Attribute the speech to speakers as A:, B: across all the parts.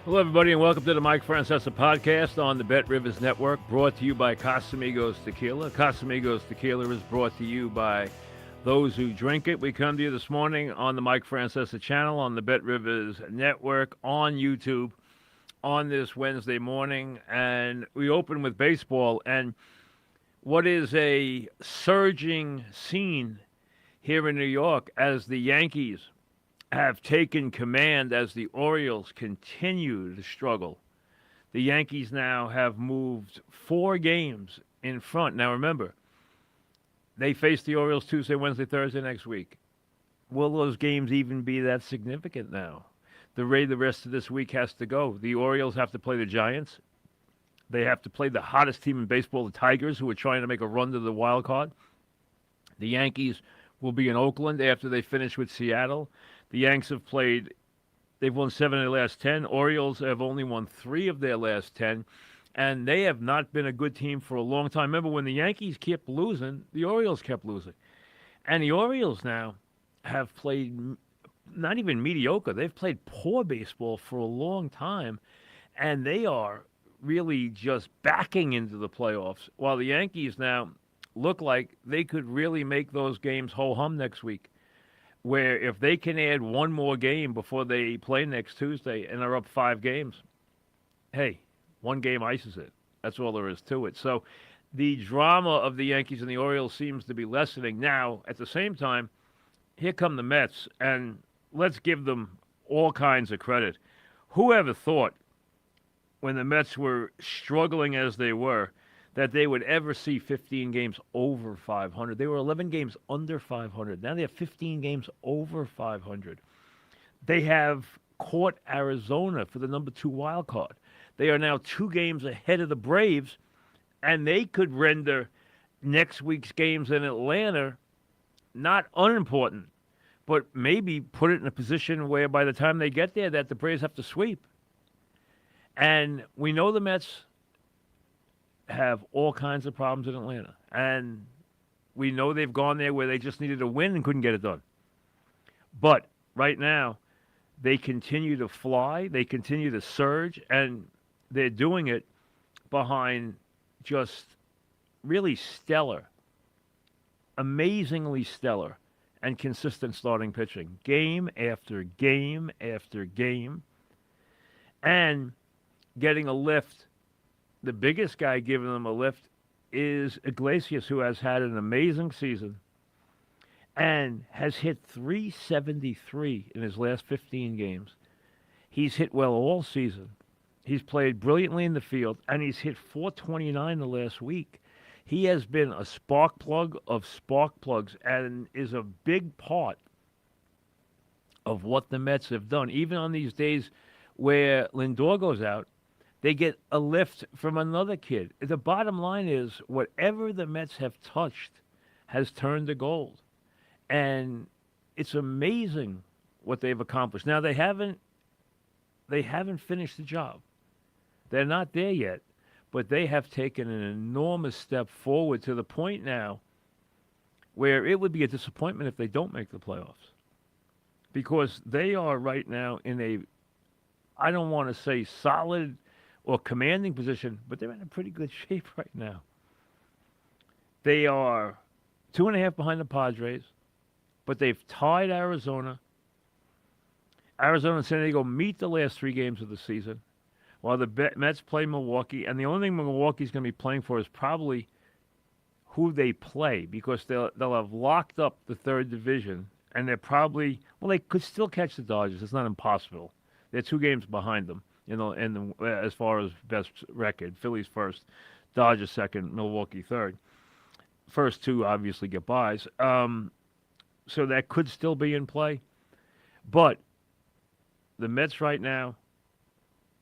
A: Hello, everybody, and welcome to the Mike Francesa podcast on the Bet Rivers Network, brought to you by Casamigos Tequila. Casamigos Tequila is brought to you by those who drink it. We come to you this morning on the Mike Francesa channel, on the Bet Rivers Network, on YouTube, on this Wednesday morning, and we open with baseball, and what is a surging scene here in New York as the Yankees have taken command as the Orioles continue to struggle. The Yankees now have moved 4 games in front. Now remember, they face the Orioles Tuesday, Wednesday, Thursday next week. Will those games even be that significant now? The way the rest of this week has to go. The Orioles have to play the Giants. They have to play the hottest team in baseball, the Tigers, who are trying to make a run to the wild card. The Yankees will be in Oakland after they finish with Seattle. The Yanks have played, they've won 7 of their last 10. Orioles have only won 3 of their last 10. And they have not been a good team for a long time. Remember, when the Yankees kept losing, the Orioles kept losing. And the Orioles now have played not even mediocre. They've played poor baseball for a long time. And they are really just backing into the playoffs. While the Yankees now look like they could really make those games ho-hum next week, where if they can add one more game before they play next Tuesday and are up 5 games, hey, one game ices it. That's all there is to it. So the drama of the Yankees and the Orioles seems to be lessening. Now, at the same time, here come the Mets, and let's give them all kinds of credit. Whoever thought when the Mets were struggling as they were that they would ever see 15 games over 500. They were 11 games under 500. Now they have 15 games over 500. They have caught Arizona for the number 2 wild card. They are now 2 games ahead of the Braves, and they could render next week's games in Atlanta not unimportant, but maybe put it in a position where by the time they get there that the Braves have to sweep. And we know the Mets have all kinds of problems in Atlanta. And we know they've gone there where they just needed a win and couldn't get it done. But right now, they continue to fly, they continue to surge, and they're doing it behind just really stellar, amazingly stellar, and consistent starting pitching, game after game after game, and getting a lift. The biggest guy giving them a lift is Iglesias, who has had an amazing season and has hit 373 in his last 15 games. He's hit well all season. He's played brilliantly in the field, and he's hit 429 the last week. He has been a spark plug of spark plugs and is a big part of what the Mets have done. Even on these days where Lindor goes out, they get a lift from another kid. The bottom line is whatever the Mets have touched has turned to gold. And it's amazing what they've accomplished. Now, they haven't finished the job. They're not there yet, but they have taken an enormous step forward to the point now where it would be a disappointment if they don't make the playoffs. Because they are right now in a, I don't want to say solid or commanding position, but they're in a pretty good shape right now. They are 2.5 behind the Padres, but they've tied Arizona. Arizona and San Diego meet the last 3 games of the season, while the Mets play Milwaukee. And the only thing Milwaukee's going to be playing for is probably who they play, because they'll have locked up the 3rd division, and they're probably, well, they could still catch the Dodgers. It's not impossible. They're 2 games behind them. As far as best record, Phillies first, Dodgers second, Milwaukee third. First 2 obviously get buys, so that could still be in play. But the Mets right now,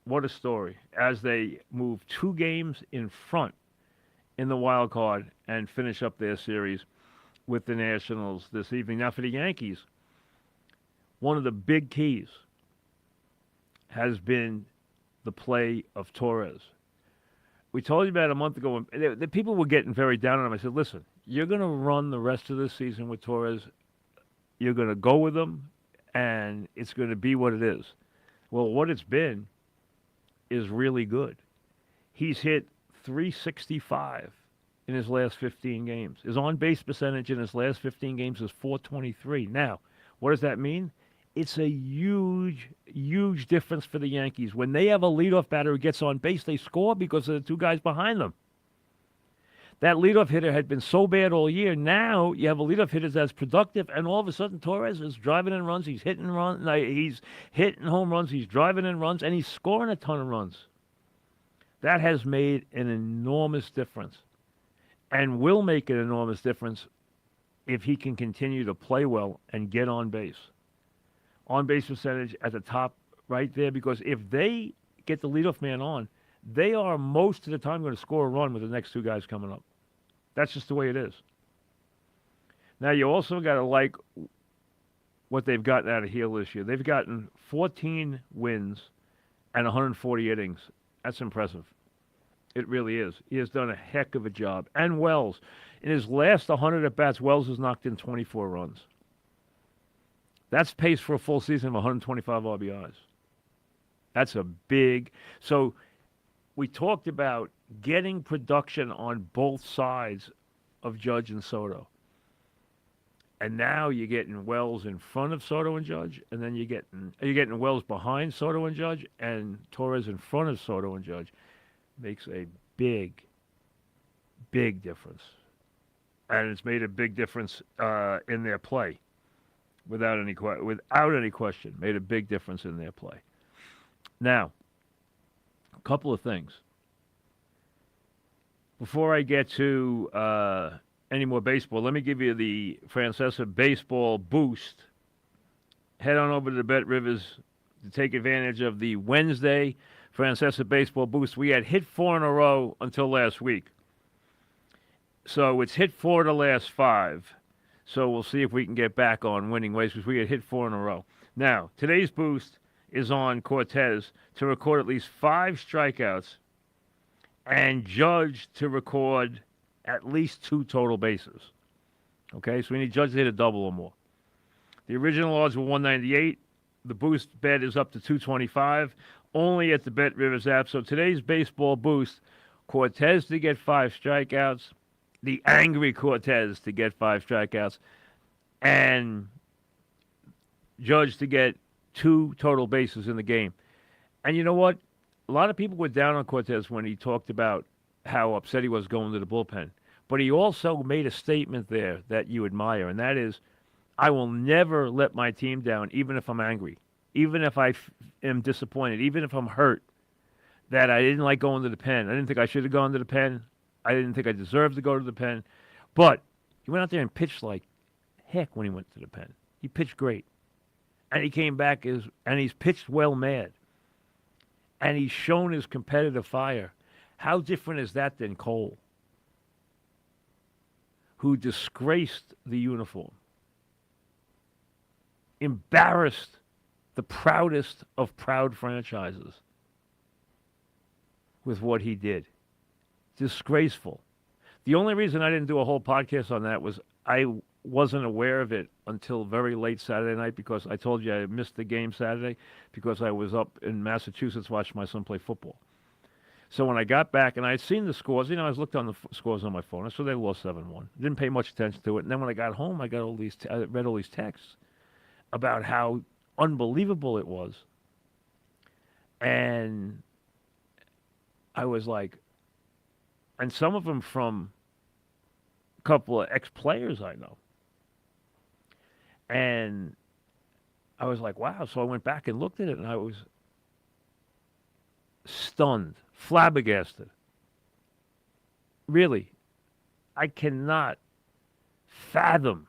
A: what a story, as they move 2 games in front in the wild card and finish up their series with the Nationals this evening. Now for the Yankees, one of the big keys has been the play of Torres. We told you about it a month ago. The people were getting very down on him. I said, listen, you're going to run the rest of the season with Torres. You're going to go with him, and it's going to be what it is. Well, what it's been is really good. He's hit 365 in his last 15 games. His on-base percentage in his last 15 games is 423. Now, what does that mean? It's a huge, huge difference for the Yankees. When they have a leadoff batter who gets on base, they score because of the two guys behind them. That leadoff hitter had been so bad all year. Now you have a leadoff hitter that's productive, and all of a sudden Torres is driving in runs. He's hitting runs. He's hitting home runs. He's driving in runs, and he's scoring a ton of runs. That has made an enormous difference, and will make an enormous difference if he can continue to play well and get on base. On base percentage at the top right there, because if they get the leadoff man on, they are most of the time going to score a run with the next two guys coming up. That's just the way it is. Now, you also got to like what they've gotten out of Heel this year. They've gotten 14 wins and 140 innings. That's impressive. It really is. He has done a heck of a job. And Wells, in his last 100 at-bats, Wells has knocked in 24 runs. That's pace for a full season of 125 RBIs. That's a big... So we talked about getting production on both sides of Judge and Soto. And now you're getting Wells in front of Soto and Judge, and then you're getting Wells behind Soto and Judge, and Torres in front of Soto and Judge. Makes a big, big difference. And it's made a big difference in their play. Without any question, made a big difference in their play. Now, a couple of things. Before I get to any more baseball, let me give you the Francesa baseball boost. Head on over to the Bet Rivers to take advantage of the Wednesday Francesa baseball boost. We had hit 4 in a row until last week. So it's hit 4 of the last 5. So we'll see if we can get back on winning ways, because we had hit 4 in a row. Now, today's boost is on Cortez to record at least 5 strikeouts and Judge to record at least 2 total bases. Okay, so we need Judge to hit a double or more. The original odds were 198. The boost bet is up to 225, only at the Bet Rivers app. So today's baseball boost, Cortez to get 5 strikeouts, the angry Cortez to get 5 strikeouts, and Judge to get 2 total bases in the game. And you know what? A lot of people were down on Cortez when he talked about how upset he was going to the bullpen. But he also made a statement there that you admire, and that is, I will never let my team down, even if I'm angry, even if I am disappointed, even if I'm hurt, that I didn't like going to the pen. I didn't think I should have gone to the pen. I didn't think I deserved to go to the pen. But he went out there and pitched like heck when he went to the pen. He pitched great. And he came back, and he's pitched well mad. And he's shown his competitive fire. How different is that than Cole, who disgraced the uniform, embarrassed the proudest of proud franchises with what he did? Disgraceful. The only reason I didn't do a whole podcast on that was I wasn't aware of it until very late Saturday night, because I told you I missed the game Saturday because I was up in Massachusetts watching my son play football. So when I got back, and I had seen the scores, I was looked on the scores on my phone. So they lost 7-1. Didn't pay much attention to it. And then when I got home, I got I read all these texts about how unbelievable it was. And I was like, and some of them from a couple of ex-players I know. And I was like, wow. So I went back and looked at it, and I was stunned, flabbergasted. Really, I cannot fathom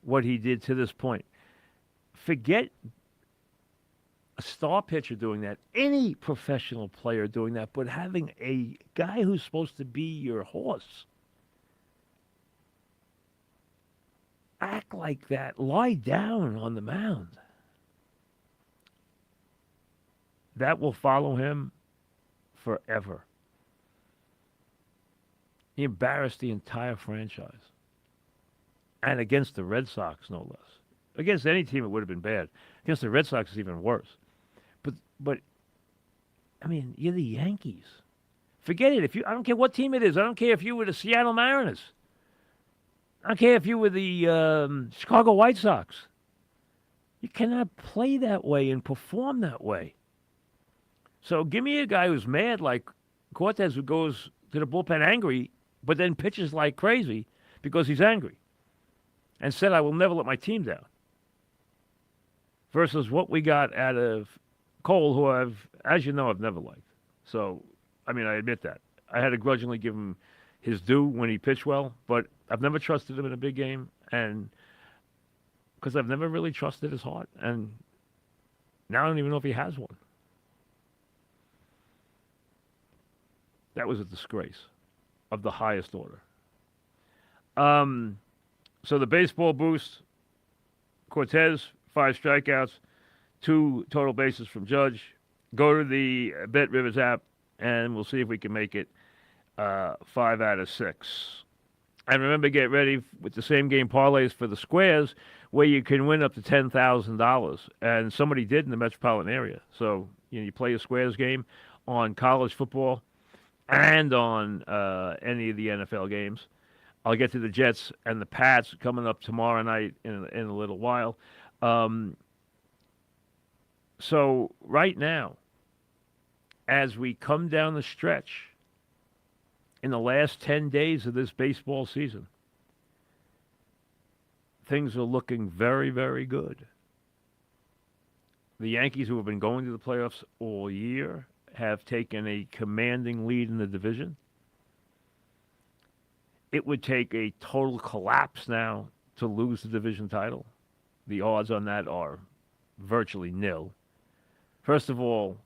A: what he did to this point. Forget a star pitcher doing that, any professional player doing that, but having a guy who's supposed to be your horse act like that, lie down on the mound. That will follow him forever. He embarrassed the entire franchise. And against the Red Sox, no less. Against any team, it would have been bad. Against the Red Sox, it's even worse. But I mean, you're the Yankees. Forget it. I don't care what team it is. I don't care if you were the Seattle Mariners. I don't care if you were the Chicago White Sox. You cannot play that way and perform that way. So give me a guy who's mad like Cortez, who goes to the bullpen angry, but then pitches like crazy because he's angry, and said, I will never let my team down. Versus what we got out of Cole, who as you know, I've never liked. So, I mean, I admit that. I had to grudgingly give him his due when he pitched well, but I've never trusted him in a big game, and because I've never really trusted his heart, and now I don't even know if he has one. That was a disgrace of the highest order. So the baseball boost, Cortez, 5 strikeouts, 2 total bases from Judge. Go to the Bet Rivers app, and we'll see if we can make it 5 out of 6. And remember, get ready with the same game parlays for the squares, where you can win up to $10,000. And somebody did in the metropolitan area. So you play a squares game on college football and on any of the NFL games. I'll get to the Jets and the Pats coming up tomorrow night in a little while. So right now, as we come down the stretch in the last 10 days of this baseball season, things are looking very, very good. The Yankees, who have been going to the playoffs all year, have taken a commanding lead in the division. It would take a total collapse now to lose the division title. The odds on that are virtually nil. First of all,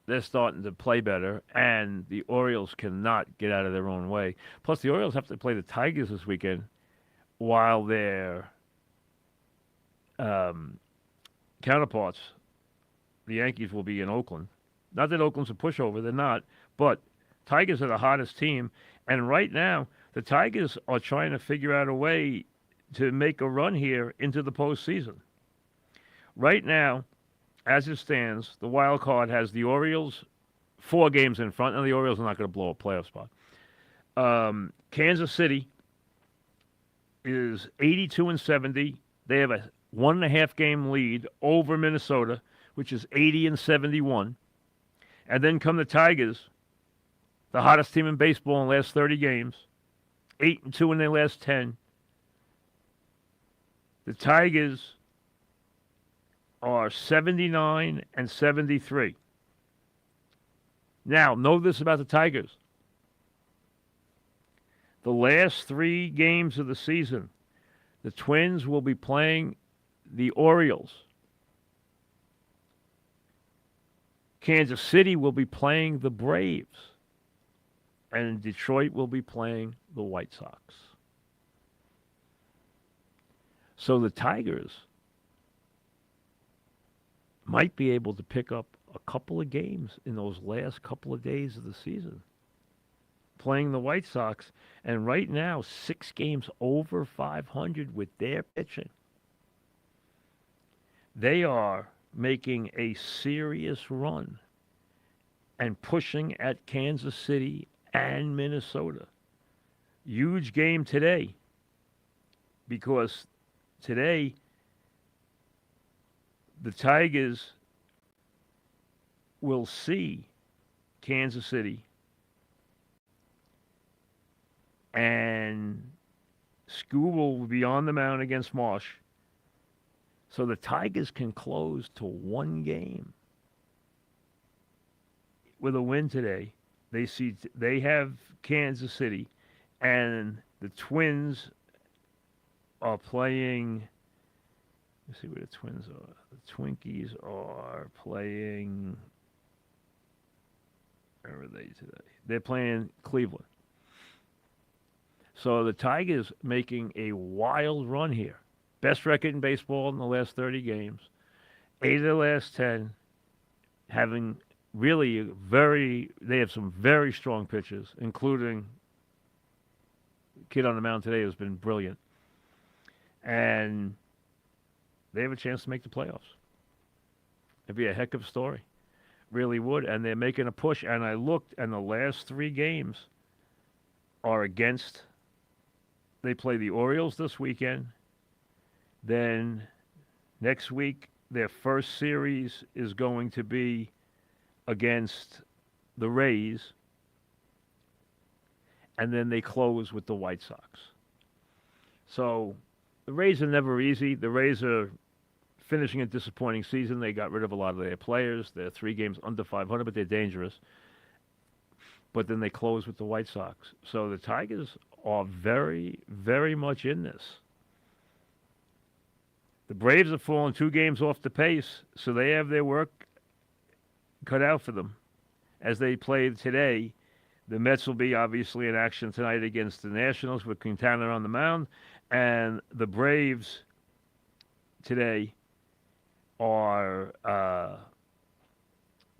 A: they're starting to play better, and the Orioles cannot get out of their own way. Plus, the Orioles have to play the Tigers this weekend while their counterparts, the Yankees, will be in Oakland. Not that Oakland's a pushover, they're not, but Tigers are the hottest team, and right now, the Tigers are trying to figure out a way to make a run here into the postseason. Right now, as it stands, the wild card has the Orioles 4 games in front, and the Orioles are not going to blow a playoff spot. Kansas City is 82-70. They have a 1.5 game lead over Minnesota, which is 80-71. And then come the Tigers, the hottest team in baseball in the last 30 games, 8-2 in their last 10. The Tigers are 79-73. Now, know this about the Tigers. The last 3 games of the season, the Twins will be playing the Orioles. Kansas City will be playing the Braves. And Detroit will be playing the White Sox. So the Tigers might be able to pick up a couple of games in those last couple of days of the season, playing the White Sox, and right now 6 games over 500 with their pitching. They are making a serious run and pushing at Kansas City and Minnesota. Huge game today, because today the Tigers will see Kansas City, and Skubal will be on the mound against Marsh. So the Tigers can close to 1 game with a win today. They have Kansas City, and the Twins are playing. Let's see where the Twins are. The Twinkies are playing. Where are they today? They're playing Cleveland. So the Tigers making a wild run here. Best record in baseball in the last 30 games. 8 of the last 10. Having really they have some very strong pitchers, including the kid on the mound today who's been brilliant. And they have a chance to make the playoffs. It'd be a heck of a story. really would. And they're making a push. And I looked, and the last 3 games are against. They play the Orioles this weekend. Then next week, their first series is going to be against the Rays. And then they close with the White Sox. So the Rays are never easy. The Rays are finishing a disappointing season. They got rid of a lot of their players. They're 3 games under 500, but they're dangerous. But then they close with the White Sox. So the Tigers are very, very much in this. The Braves have fallen 2 games off the pace, so they have their work cut out for them. As they play today, the Mets will be obviously in action tonight against the Nationals with Quintana on the mound. And the Braves today are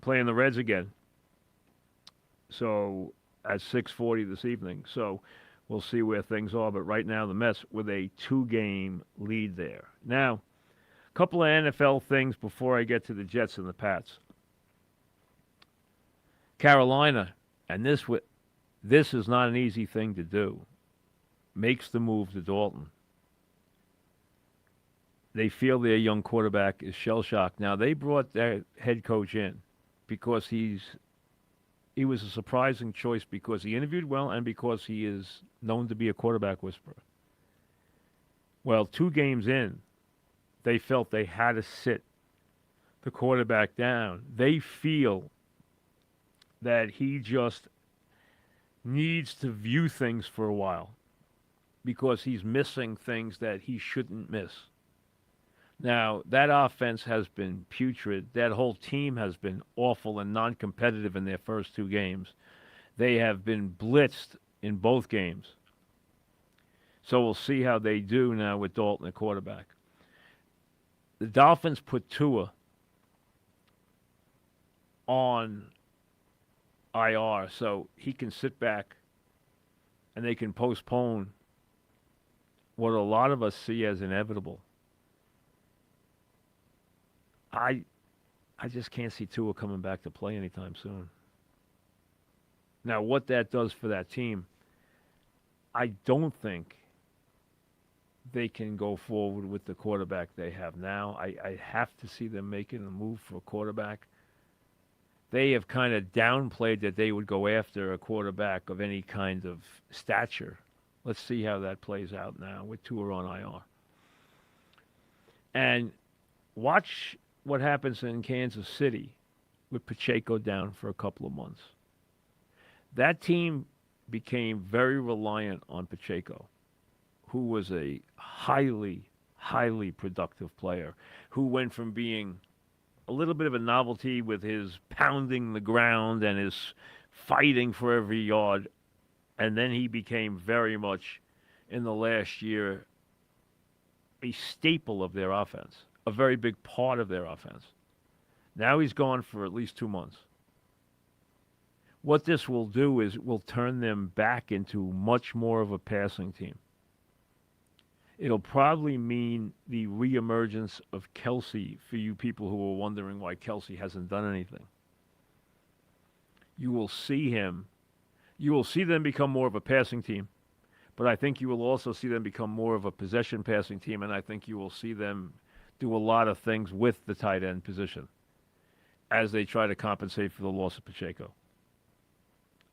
A: playing the Reds again. So at 6:40 this evening. So we'll see where things are. But right now, the Mets with a 2-game lead there. Now, a couple of NFL things before I get to the Jets and the Pats. Carolina, and this is not an easy thing to do, makes the move to Dalton. They feel their young quarterback is shell-shocked. Now, they brought their head coach in because he was a surprising choice because he interviewed well and because he is known to be a quarterback whisperer. Well, 2 games in, they felt they had to sit the quarterback down. They feel that he just needs to view things for a while because he's missing things that he shouldn't miss. Now, that offense has been putrid. That whole team has been awful and non-competitive in their first 2 games. They have been blitzed in both games. So we'll see how they do now with Dalton at quarterback. The Dolphins put Tua on IR so he can sit back and they can postpone what a lot of us see as inevitable. I just can't see Tua coming back to play anytime soon. Now, what that does for that team, I don't think they can go forward with the quarterback they have now. I have to see them making a move for a quarterback. They have kind of downplayed that they would go after a quarterback of any kind of stature. Let's see how that plays out now with Tua on IR. And watch what happens in Kansas City with Pacheco down for a couple of months. That team became very reliant on Pacheco, who was a highly, highly productive player, who went from being a little bit of a novelty with his pounding the ground and his fighting for every yard, and then he became very much, in the last year, a staple of their offense, a very big part of their offense. Now he's gone for at least 2 months. What this will do is will turn them back into much more of a passing team. It'll probably mean the reemergence of Kelsey for you people who are wondering why Kelsey hasn't done anything. You will see him. You will see them become more of a passing team, but I think you will also see them become more of a possession passing team, and I think you will see them do a lot of things with the tight end position as they try to compensate for the loss of Pacheco.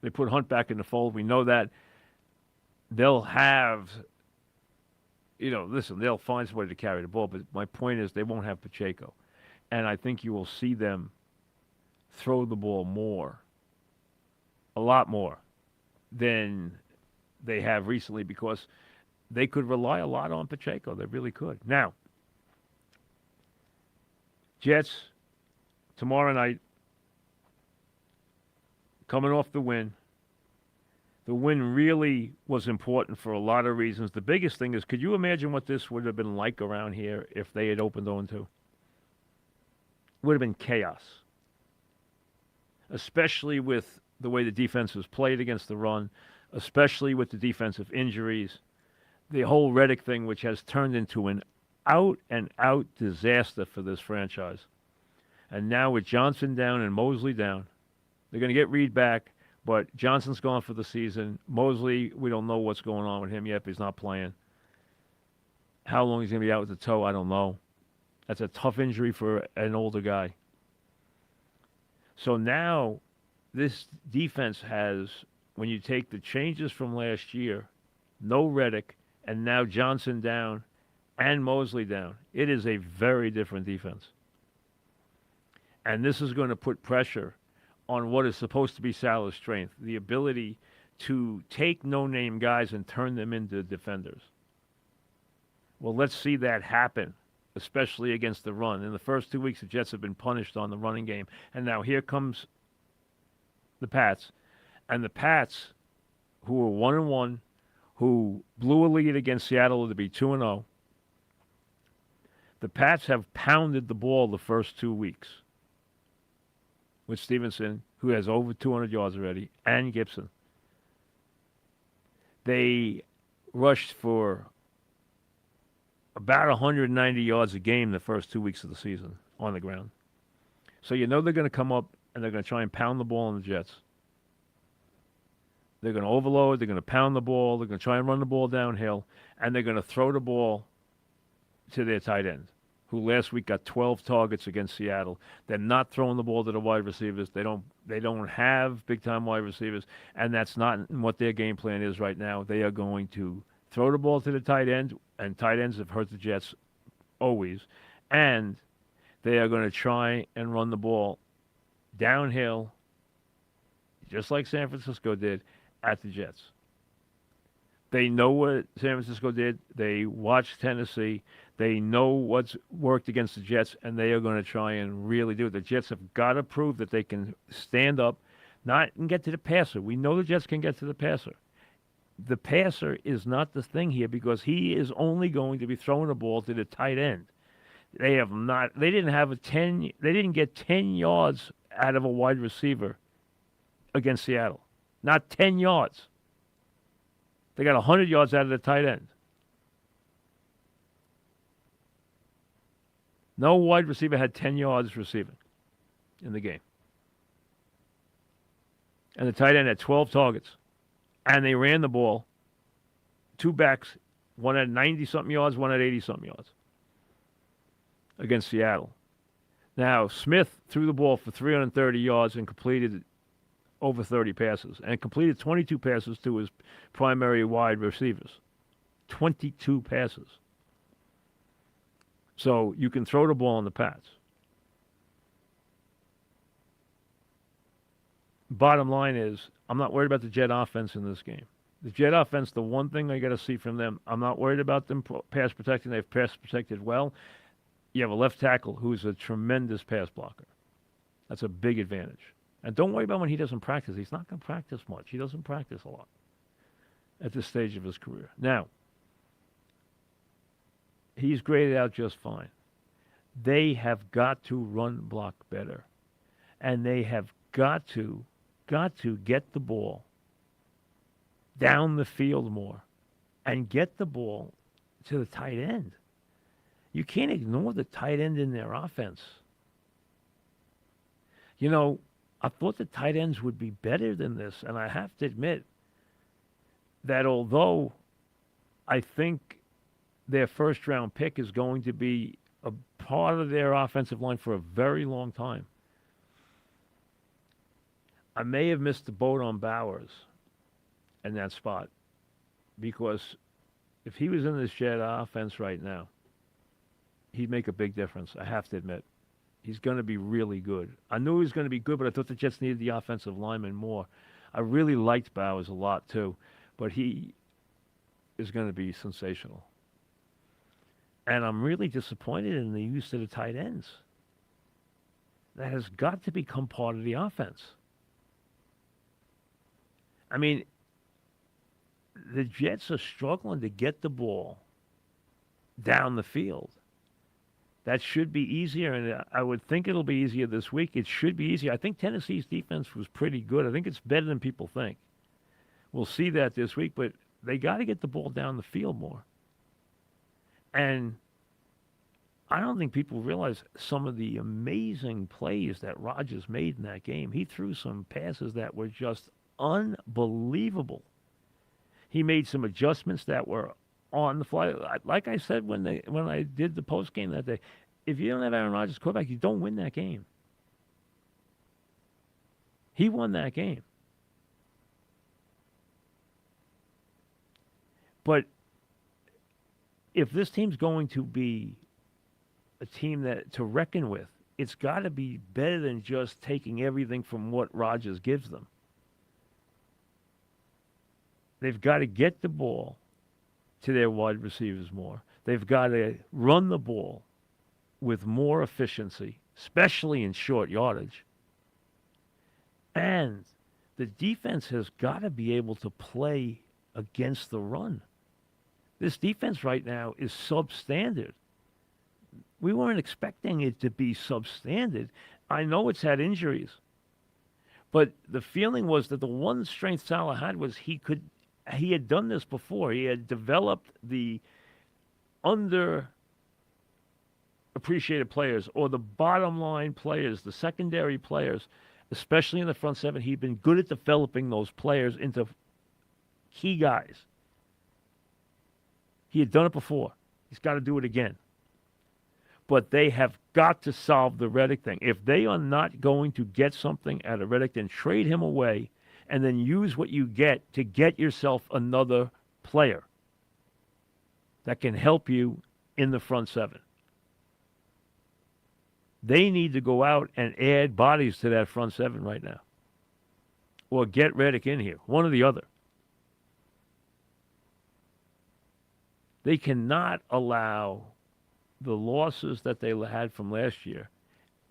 A: They put Hunt back in the fold. We know that. They'll have, they'll find somebody to carry the ball, but my point is they won't have Pacheco. And I think you will see them throw the ball more, a lot more, than they have recently because they could rely a lot on Pacheco. They really could. Now, Jets, tomorrow night, coming off the win. The win really was important for a lot of reasons. The biggest thing is, could you imagine what this would have been like around here if they had opened 0-2? It would have been chaos, especially with the way the defense was played against the run, especially with the defensive injuries, the whole Reddick thing, which has turned into an out-and-out disaster for this franchise. And now with Johnson down and Mosley down, they're going to get Reed back, but Johnson's gone for the season. Mosley, we don't know what's going on with him yet, but he's not playing. How long he's going to be out with the toe, I don't know. That's a tough injury for an older guy. So now this defense has, when you take the changes from last year, no Reddick, and now Johnson down and Mosley down, it is a very different defense. And this is going to put pressure on what is supposed to be Salah's strength, the ability to take no-name guys and turn them into defenders. Well, let's see that happen, especially against the run. In the first 2 weeks, the Jets have been punished on the running game. And now here comes the Pats. And the Pats, who were 1-1, who blew a lead against Seattle to be 2-0, the Pats have pounded the ball the first 2 weeks with Stevenson, who has over 200 yards already, and Gibson. They rushed for about 190 yards a game the first 2 weeks of the season on the ground. So you know they're going to come up and they're going to try and pound the ball on the Jets. They're going to overload, they're going to pound the ball, they're going to try and run the ball downhill, and they're going to throw the ball to their tight end, who last week got 12 targets against Seattle. They're not throwing the ball to the wide receivers. They don't have big-time wide receivers, and that's not what their game plan is right now. They are going to throw the ball to the tight end, and tight ends have hurt the Jets always, and they are going to try and run the ball downhill, just like San Francisco did, at the Jets. They know what San Francisco did. They watched Tennessee. They know what's worked against the Jets, and they are going to try and really do it. The Jets have got to prove that they can stand up, not and get to the passer. We know the Jets can get to the passer. The passer is not the thing here because he is only going to be throwing the ball to the tight end. They have not. They didn't have a 10. They didn't get 10 yards out of a wide receiver against Seattle. Not 10 yards. They got 100 yards out of the tight end. No wide receiver had 10 yards receiving in the game. And the tight end had 12 targets. And they ran the ball. Two backs. One had 90-something yards, one had 80-something yards against Seattle. Now, Smith threw the ball for 330 yards and completed over 30 passes. And completed 22 passes to his primary wide receivers. 22 passes. So you can throw the ball on the Pats. Bottom line is, I'm not worried about the Jet offense in this game. The Jet offense, the one thing I got to see from them, I'm not worried about them pass protecting. They've pass protected well. You have a left tackle who's a tremendous pass blocker. That's a big advantage. And don't worry about when he doesn't practice. He's not going to practice much. He doesn't practice a lot at this stage of his career. Now, he's graded out just fine. They have got to run block better. And they have got to get the ball down the field more and get the ball to the tight end. You can't ignore the tight end in their offense. You know, I thought the tight ends would be better than this, and I have to admit that although I think their first-round pick is going to be a part of their offensive line for a very long time, I may have missed the boat on Bowers in that spot because if he was in this Jet offense right now, he'd make a big difference, I have to admit. He's going to be really good. I knew he was going to be good, but I thought the Jets needed the offensive lineman more. I really liked Bowers a lot, too, but he is going to be sensational. And I'm really disappointed in the use of the tight ends. That has got to become part of the offense. I mean, the Jets are struggling to get the ball down the field. That should be easier, and I would think it'll be easier this week. It should be easier. I think Tennessee's defense was pretty good. I think it's better than people think. We'll see that this week, but they got to get the ball down the field more. And I don't think people realize some of the amazing plays that Rodgers made in that game. He threw some passes that were just unbelievable. He made some adjustments that were on the fly. Like I said when I did the post game that day, if you don't have Aaron Rodgers quarterback, you don't win that game. He won that game. But if this team's going to be a team that to reckon with, it's got to be better than just taking everything from what Rodgers gives them. They've got to get the ball to their wide receivers more. They've got to run the ball with more efficiency, especially in short yardage. And the defense has got to be able to play against the run. This defense right now is substandard. We weren't expecting it to be substandard. I know it's had injuries, but the feeling was that the one strength Salah had was he had done this before. He had developed the underappreciated players or the bottom line players, the secondary players, especially in the front seven. He'd been good at developing those players into key guys. He had done it before. He's got to do it again. But they have got to solve the Reddick thing. If they are not going to get something out of Reddick, then trade him away and then use what you get to get yourself another player that can help you in the front seven. They need to go out and add bodies to that front seven right now. Or get Reddick in here, one or the other. They cannot allow the losses that they had from last year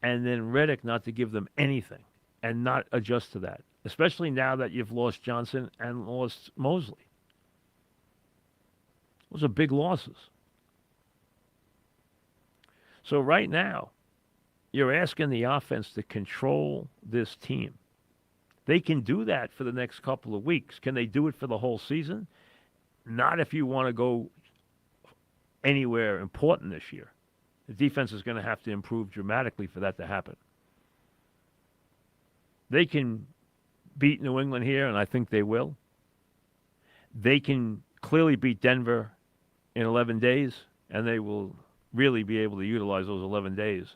A: and then Reddick not to give them anything and not adjust to that, especially now that you've lost Johnson and lost Mosley. Those are big losses. So right now, you're asking the offense to control this team. They can do that for the next couple of weeks. Can they do it for the whole season? Not if you want to go anywhere important this year. The defense is going to have to improve dramatically for that to happen. They can beat New England here, and I think they will. They can clearly beat Denver in 11 days, and they will really be able to utilize those 11 days.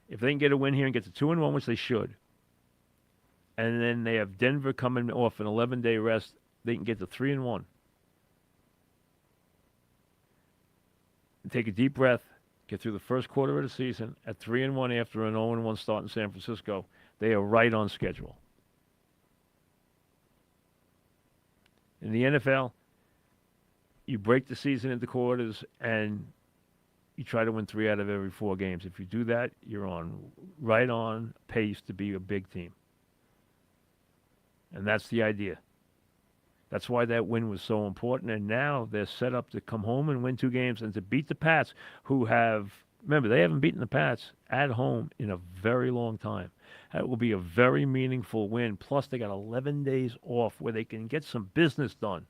A: If they can get a win here and get to 2-1, which they should, and then they have Denver coming off an 11-day rest, they can get to 3-1. And take a deep breath, get through the first quarter of the season at 3-1 after an 0-1 start in San Francisco. They are right on schedule. In the NFL, you break the season into quarters and you try to win 3 out of every 4 games. If you do that, you're right on pace to be a big team. And that's the idea. That's why that win was so important. And now they're set up to come home and win 2 games and to beat the Pats, who remember, they haven't beaten the Pats at home in a very long time. That will be a very meaningful win. Plus, they got 11 days off where they can get some business done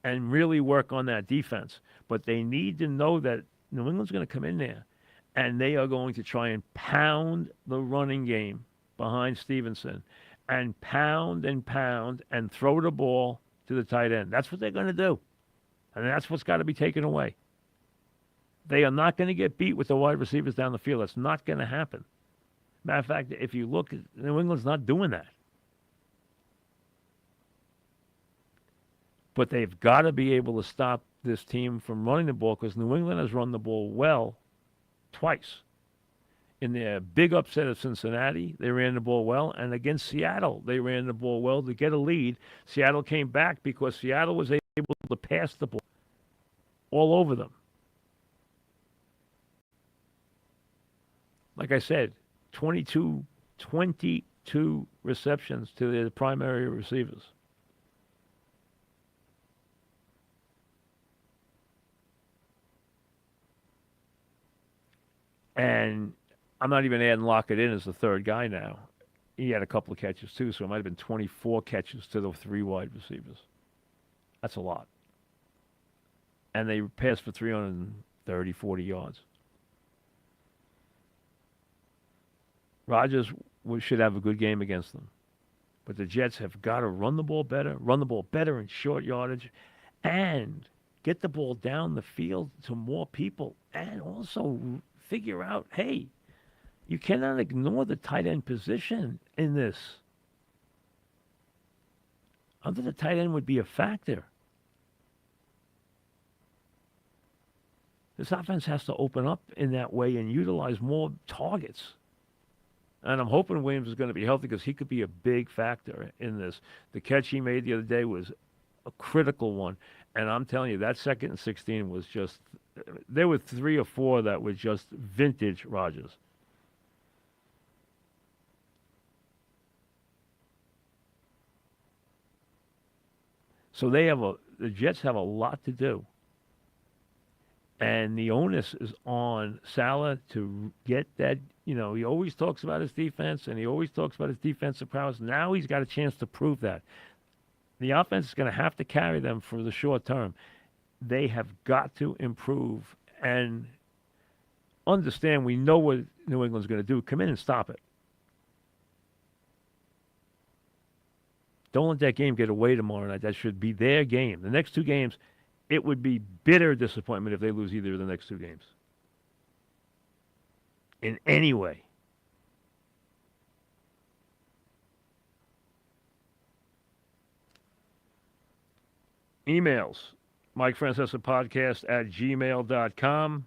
A: and really work on that defense. But they need to know that New England's going to come in there and they are going to try and pound the running game behind Stevenson and pound and throw the ball to the tight end. That's what they're going to do. And that's what's got to be taken away. They are not going to get beat with the wide receivers down the field. That's not going to happen. Matter of fact, if you look, New England's not doing that. But they've got to be able to stop this team from running the ball because New England has run the ball well twice. In their big upset of Cincinnati, they ran the ball well. And against Seattle, they ran the ball well to get a lead. Seattle came back because Seattle was able to pass the ball all over them. Like I said, 22 receptions to their primary receivers. And I'm not even adding Lockett in as the third guy now. He had a couple of catches too, so it might have been 24 catches to the 3 wide receivers. That's a lot. And they passed for 330, 40 yards. Rodgers should have a good game against them. But the Jets have got to run the ball better in short yardage, and get the ball down the field to more people, and also figure out, hey, you cannot ignore the tight end position in this. Under the tight end would be a factor. This offense has to open up in that way and utilize more targets. And I'm hoping Williams is going to be healthy because he could be a big factor in this. The catch he made the other day was a critical one. And I'm telling you, that 2nd and 16 was just, there were 3 or 4 that were just vintage Rodgers. So the Jets have a lot to do. And the onus is on Saleh to get that. He always talks about his defense, and he always talks about his defensive prowess. Now he's got a chance to prove that. The offense is going to have to carry them for the short term. They have got to improve and understand we know what New England's going to do. Come in and stop it. Don't let that game get away tomorrow night. That should be their game. The next 2 games, it would be bitter disappointment if they lose either of the next 2 games. In any way. Emails. Mike Francesa podcast at gmail.com.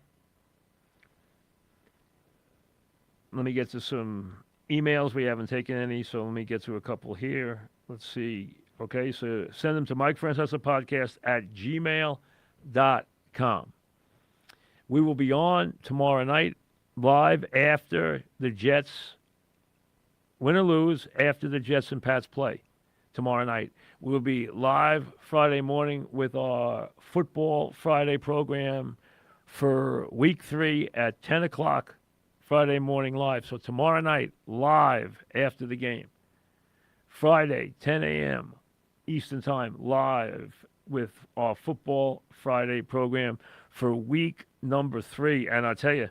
A: Let me get to some emails. We haven't taken any, so let me get to a couple here. Let's see. Okay, so send them to Mike Francesa podcast at gmail.com. We will be on tomorrow night live after the Jets, win or lose, after the Jets and Pats play tomorrow night. We'll be live Friday morning with our Football Friday program for week 3 at 10 o'clock Friday morning live. So tomorrow night, live after the game. Friday, 10 a.m. Eastern Time, live with our Football Friday program for week number 3. And I'll tell you,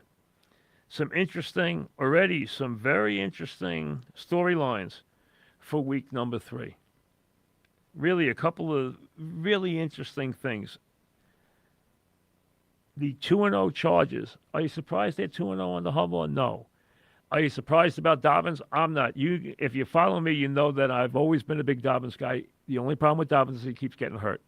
A: some very interesting storylines for week number 3. Really, a couple of really interesting things. The 2-0 Chargers. Are you surprised they're 2-0 on the hub or no? Are you surprised about Dobbins? I'm not. If you follow me, you know that I've always been a big Dobbins guy. The only problem with Dobbins is he keeps getting hurt.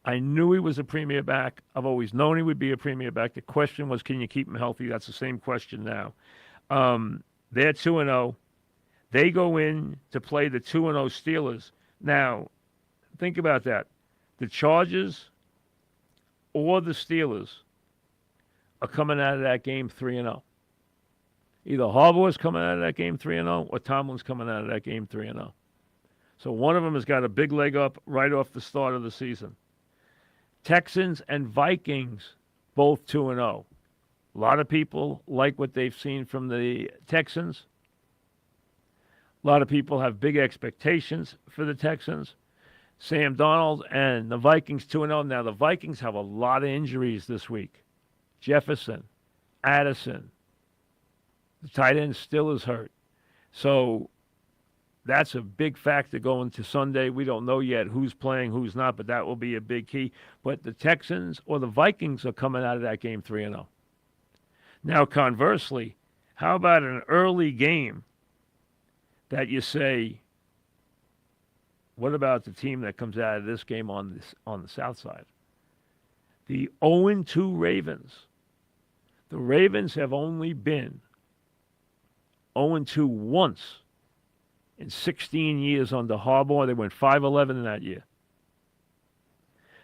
A: I knew he was a premier back. I've always known he would be a premier back. The question was, can you keep him healthy? That's the same question now. They're 2-0. They go in to play the 2-0 Steelers. Now, think about that. The Chargers or the Steelers are coming out of that game 3-0. Either Harbaugh's coming out of that game 3-0 or Tomlin's coming out of that game 3-0. So one of them has got a big leg up right off the start of the season. Texans and Vikings, both 2-0. A lot of people like what they've seen from the Texans. A lot of people have big expectations for the Texans. Sam Darnold and the Vikings 2-0. Now, the Vikings have a lot of injuries this week. Jefferson, Addison. The tight end still is hurt. So that's a big factor going to Sunday. We don't know yet who's playing, who's not, but that will be a big key. But the Texans or the Vikings are coming out of that game 3-0. Now, conversely, how about an early game that you say, what about the team that comes out of this game on the south side? The 0-2 Ravens. The Ravens have only been 0-2 once in 16 years under Harbaugh. They went 5-11 in that year.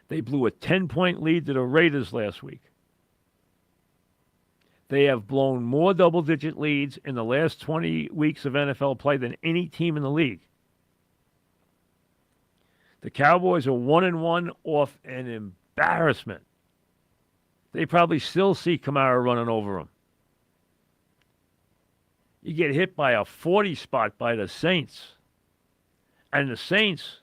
A: They blew a 10-point lead to the Raiders last week. They have blown more double-digit leads in the last 20 weeks of NFL play than any team in the league. The Cowboys are 1-1 off an embarrassment. They probably still see Kamara running over them. You get hit by a 40 spot by the Saints. And the Saints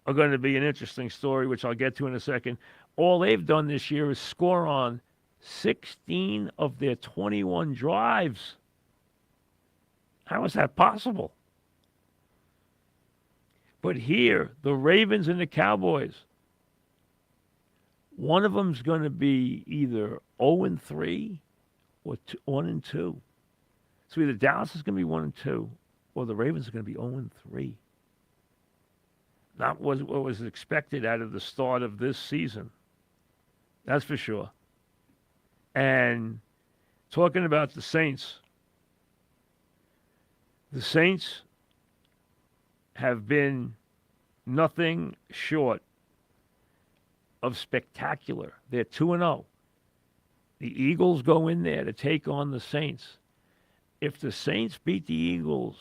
A: are going to be an interesting story, which I'll get to in a second. All they've done this year is score on 16 of their 21 drives. How is that possible? But here, the Ravens and the Cowboys, one of them's going to be either 0-3 or 1-2. So either Dallas is going to be 1-2 or the Ravens are going to be 0-3. Not what was expected out of the start of this season. That's for sure. And talking about the Saints have been nothing short of spectacular. They're 2-0. The Eagles go in there to take on the Saints. If the Saints beat the Eagles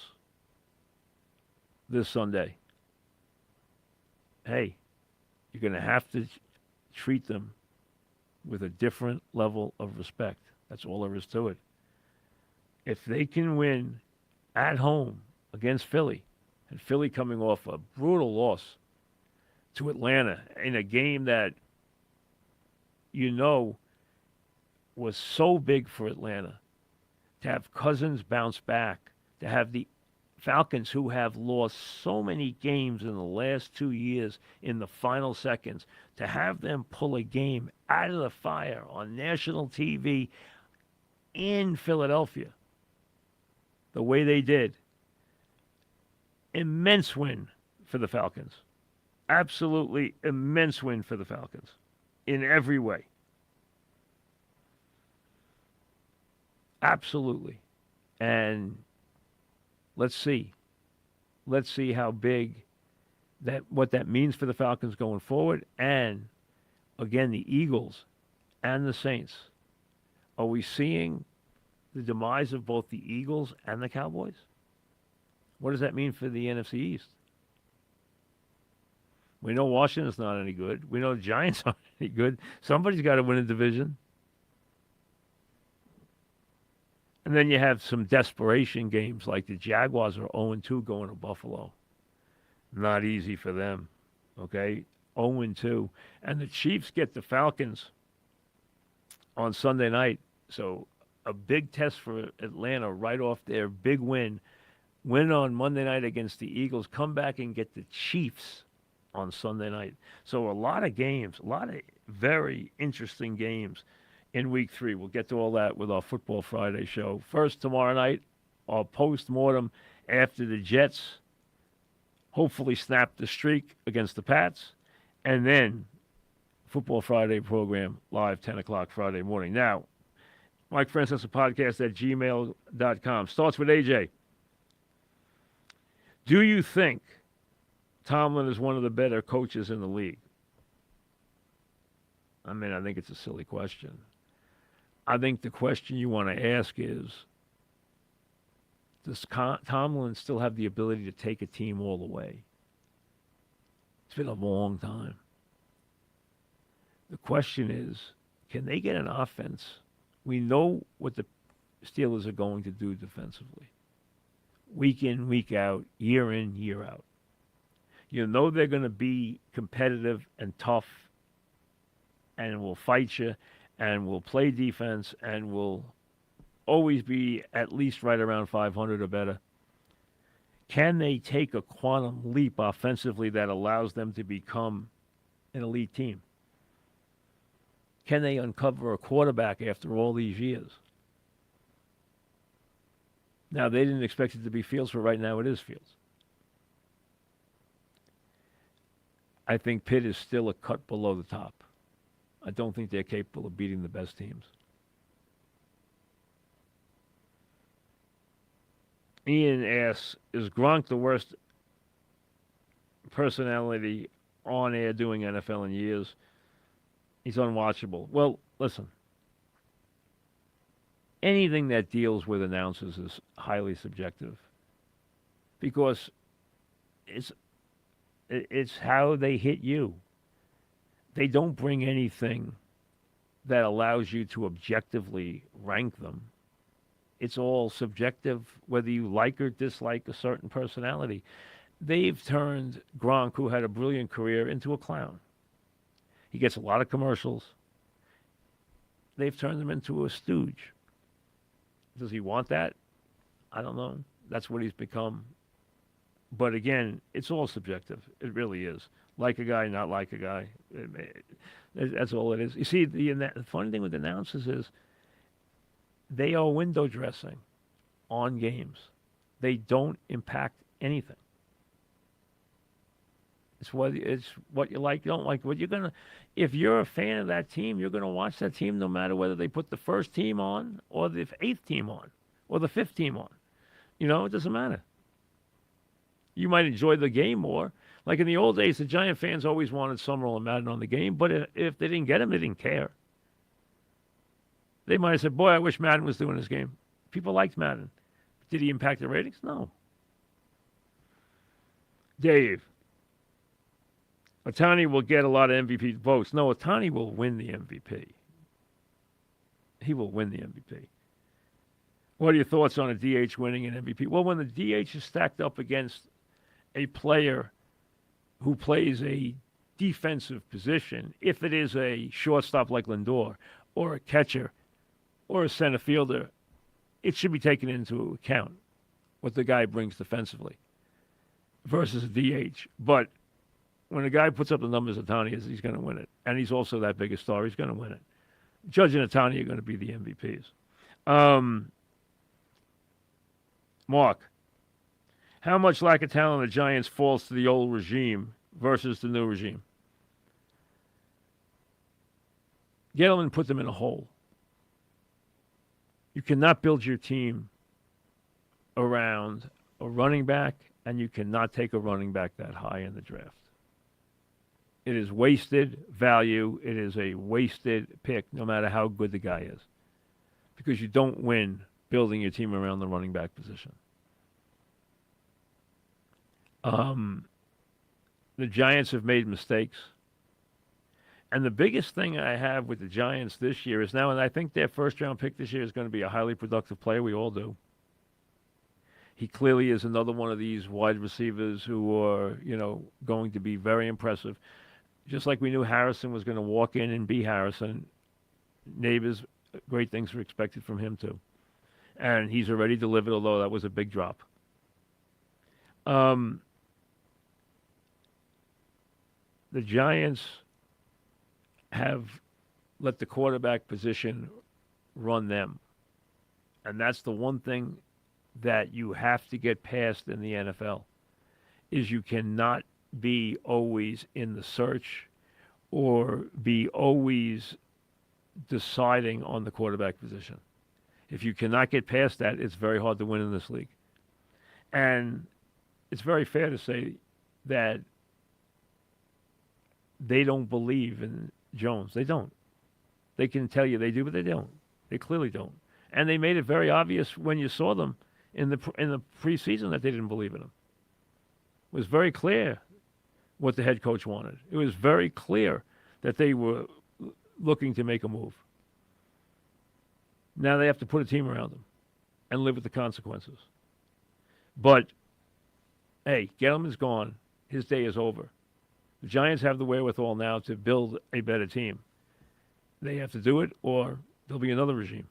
A: this Sunday, hey, you're going to have to treat them with a different level of respect. That's all there is to it. If they can win at home against Philly, and Philly coming off a brutal loss to Atlanta in a game that was so big for Atlanta, to have Cousins bounce back, to have the Falcons, who have lost so many games in the last 2 years in the final seconds, to have them pull a game out of the fire on national TV in Philadelphia the way they did. Immense win for the Falcons. Absolutely immense win for the Falcons in every way. Absolutely. And let's see how big what that means for the Falcons going forward. And again, the Eagles and the Saints. Are we seeing the demise of both the Eagles and the Cowboys? What does that mean for the NFC East? We know Washington's not any good. We know the Giants aren't any good. Somebody's got to win a division. And then you have some desperation games like the Jaguars are 0-2 going to Buffalo. Not easy for them, okay? 0-2. And the Chiefs get the Falcons on Sunday night. So a big test for Atlanta right off their big win. Win on Monday night against the Eagles. Come back and get the Chiefs on Sunday night. So a lot of games, a lot of very interesting games in Week 3. We'll get to all that with our Football Friday show. First, tomorrow night, our post-mortem after the Jets hopefully snap the streak against the Pats. And then Football Friday program live 10 o'clock Friday morning. Now, Mike Francesa podcast at gmail.com. Starts with AJ. Do you think Tomlin is one of the better coaches in the league? I mean, I think it's a silly question. I think the question you want to ask is, does Tomlin still have the ability to take a team all the way? It's been a long time. The question is, can they get an offense? We know what the Steelers are going to do defensively. Week in, week out, year in, year out. You know they're going to be competitive and tough and will fight you and will play defense and will always be at least right around 500 or better. Can they take a quantum leap offensively that allows them to become an elite team? Can they uncover a quarterback after all these years? Now, they didn't expect it to be Fields, but right now it is Fields. I think Pitt is still a cut below the top. I don't think they're capable of beating the best teams. Ian asks, is Gronk the worst personality on air doing NFL in years? He's unwatchable. Well, listen. Anything that deals with announcers is highly subjective because it's how they hit you. They don't bring anything that allows you to objectively rank them. It's all subjective, whether you like or dislike a certain personality. They've turned Gronk, who had a brilliant career, into a clown. He gets a lot of commercials. They've turned him into a stooge. Does he want that? I don't know. That's what he's become. But again, it's all subjective. It really is. Like a guy, not like a guy. That's all it is. You see, the funny thing with announcers is they are window dressing on games. They don't impact anything. It's what you like, you don't like. What you're gonna, if you're a fan of that team, you're gonna watch that team no matter whether they put the first team on or the eighth team on or the fifth team on. It doesn't matter. You might enjoy the game more. Like in the old days, the Giant fans always wanted Summerall and Madden on the game, but if they didn't get him, they didn't care. They might have said, "Boy, I wish Madden was doing this game." People liked Madden. Did he impact the ratings? No. Dave, Ohtani will get a lot of MVP votes. No, Ohtani will win the MVP. He will win the MVP. What are your thoughts on a DH winning an MVP? Well, when the DH is stacked up against a player who plays a defensive position, if it is a shortstop like Lindor or a catcher or a center fielder, it should be taken into account what the guy brings defensively versus a DH. But when a guy puts up the numbers Ohtani is, he's going to win it. And he's also that big a star. He's going to win it. Judge and Ohtani are going to be the MVPs. Mark, how much lack of talent of the Giants falls to the old regime versus the new regime? Gettleman put them in a hole. You cannot build your team around a running back, and you cannot take a running back that high in the draft. It is wasted value. It is a wasted pick, no matter how good the guy is, because you don't win building your team around the running back position. The Giants have made mistakes. And the biggest thing I have with the Giants this year is now, and I think their first-round pick this year is going to be a highly productive player. We all do. He clearly is another one of these wide receivers who are, going to be very impressive. Just like we knew Harrison was going to walk in and be Harrison, Neighbors, great things were expected from him too. And he's already delivered, although that was a big drop. The Giants have let the quarterback position run them. And that's the one thing that you have to get past in the NFL, is you cannot be always in the search or be always deciding on the quarterback position. If you cannot get past that, it's very hard to win in this league. And it's very fair to say that they don't believe in Jones. They don't. They can tell you they do, but they don't. They clearly don't. And they made it very obvious when you saw them in the preseason that they didn't believe in him. It was very clear what the head coach wanted. It was very clear that they were looking to make a move. Now they have to put a team around him and live with the consequences. But, hey, Gettleman's gone. His day is over. The Giants have the wherewithal now to build a better team. They have to do it, or there'll be another regime.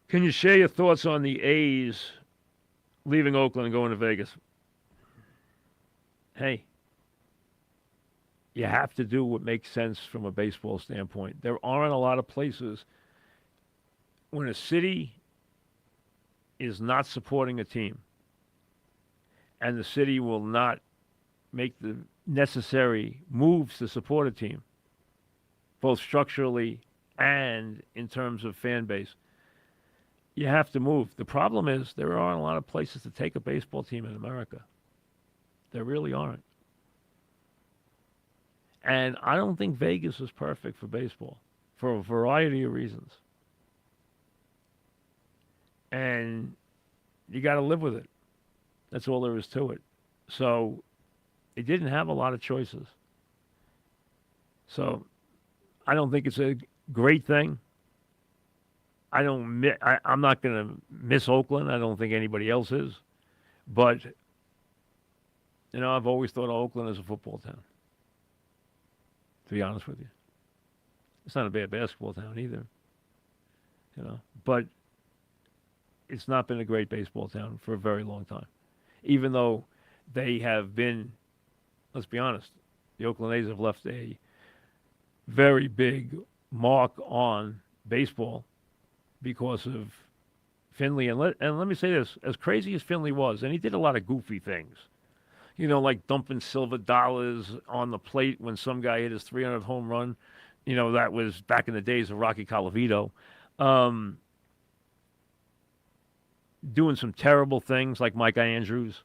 A: Can you share your thoughts on the A's leaving Oakland and going to Vegas? Hey, you have to do what makes sense from a baseball standpoint. There aren't a lot of places when a city is not supporting a team and the city will not make the necessary moves to support a team, both structurally and in terms of fan base. You have to move. The problem is there aren't a lot of places to take a baseball team in America. There really aren't. And I don't think Vegas is perfect for baseball for a variety of reasons. And you got to live with it. That's all there is to it. So it didn't have a lot of choices. So I don't think it's a great thing. I'm not going to miss Oakland. I don't think anybody else is. But, I've always thought of Oakland as a football town, to be honest with you. It's not a bad basketball town either. But it's not been a great baseball town for a very long time. Even though they have been, let's be honest, the Oakland A's have left a very big mark on baseball because of Finley. And let me say this, as crazy as Finley was, and he did a lot of goofy things, like dumping silver dollars on the plate when some guy hit his 300th home run. That was back in the days of Rocky Colavito. Doing some terrible things like Mike Andrews.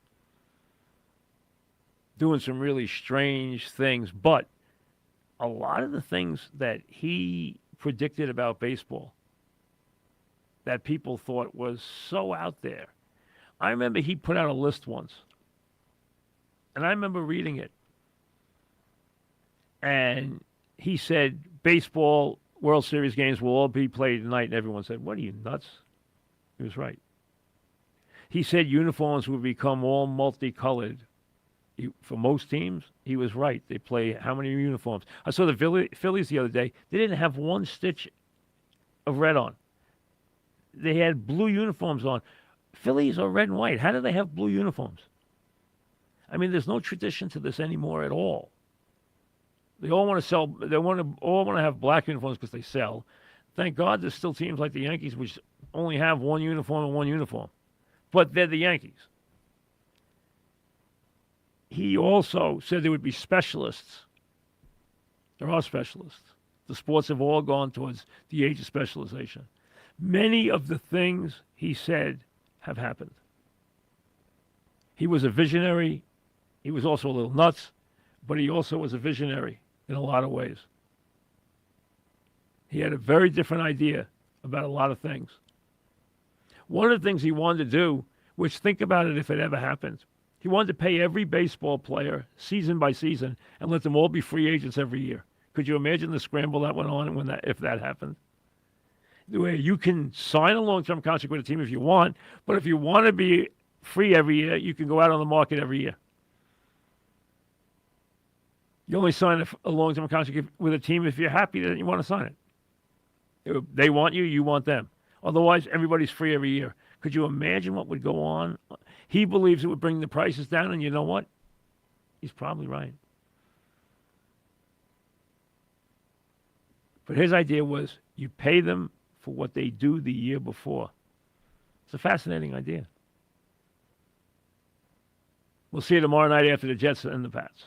A: Doing some really strange things. But a lot of the things that he predicted about baseball that people thought was so out there. I remember he put out a list once. And I remember reading it. And he said, baseball World Series games will all be played tonight. And everyone said, what are you, nuts? He was right. He said uniforms would become all multicolored. For most teams, he was right. They play how many uniforms? I saw the Phillies the other day. They didn't have one stitch of red on. They had blue uniforms on. Phillies are red and white. How do they have blue uniforms? I mean, there's no tradition to this anymore at all. They all want to sell. All want to have black uniforms because they sell. Thank God there's still teams like the Yankees which only have one uniform and one uniform. But they're the Yankees. He also said there would be specialists. There are specialists. The sports have all gone towards the age of specialization. Many of the things he said have happened. He was a visionary. He was also a little nuts, but he also was a visionary in a lot of ways. He had a very different idea about a lot of things. One of the things he wanted to do, which think about it if it ever happened, he wanted to pay every baseball player season by season and let them all be free agents every year. Could you imagine the scramble that went on if that happened? The way you can sign a long-term contract with a team if you want, but if you want to be free every year, you can go out on the market every year. You only sign a long-term contract with a team if you're happy that you want to sign it. They want you, you want them. Otherwise, everybody's free every year. Could you imagine what would go on? He believes it would bring the prices down, and you know what? He's probably right. But his idea was you pay them for what they do the year before. It's a fascinating idea. We'll see you tomorrow night after the Jets and the Pats.